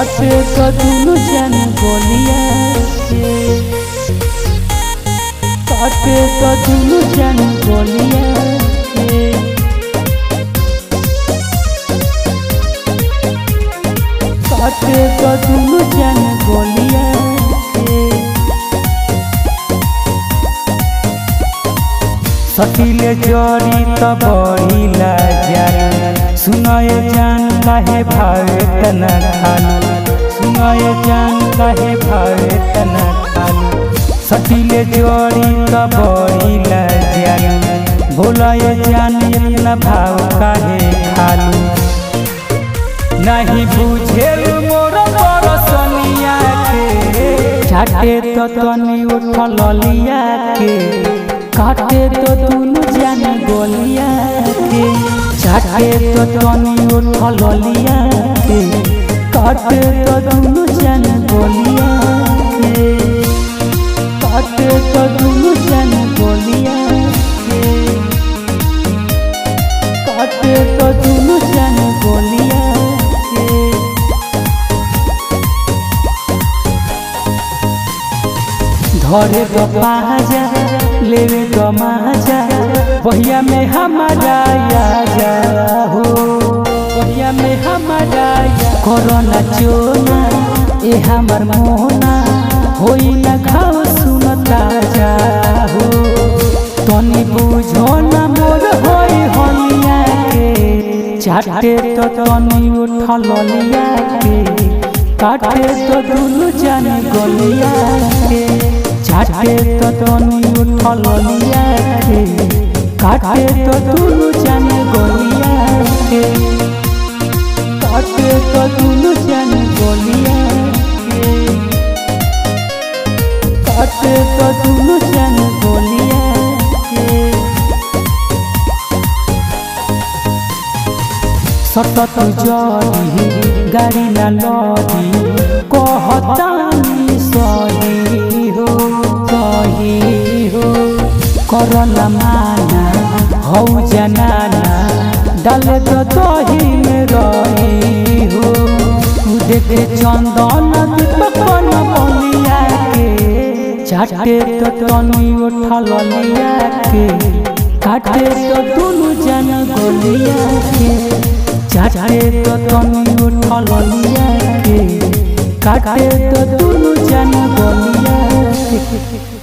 काटे तो दुनु जन गोलिया के काटे तो दुनु जन गोलिया के काटे तो दुनु जन गोलिया के सतीले जड़ी तो बढ़िला जान सुनाए जान काहे भावे तना खालू सुनाए जान काहे भावे तना खालू सतीले जड़ी तो बढ़िला जान भोलाए जान इतना भाव काहे खालू नहीं बुझेल मोर परसनिया के झाटे तो तनी उठल लिया के काटे तो दुनु जन गोलिया के झाटे तो तनी उठल लिया के काटे तो दुनु जन गोलिया के काटे तो दुनु जन गोलिया के काटे तो दुनु जन गोलिया के धरे तो पाजा लेवे तो माजा बहिया में हमारा जा हो बहिया में हमारा कोरोना चोना ए हमार मोहना होई ना खाओ सुनता जा हो तनी बुझो ना मोर होई हलिया के झाटे तो तनी उठल लिया के काटे तो दुनु जन गोलिया के झाटे तो तनी उठल लिया के काटे तो दुनु जन गोलिया के काटे तो दुनु जन गोलिया के काटे तो दुनु जन गोलिया के सतत जड़ी गाड़ी ना लड़ी कहतानी सही हो करला माना हौ जनाना डाले तो दही में रही हो देखे चंदन दीपकन बलिया के झाटे तो तनी उठल लिया के काटे तो दुनु जन गोलिया के झाटे तो तनी उठल लिया के काटे तो दुनु जन गोलिया के।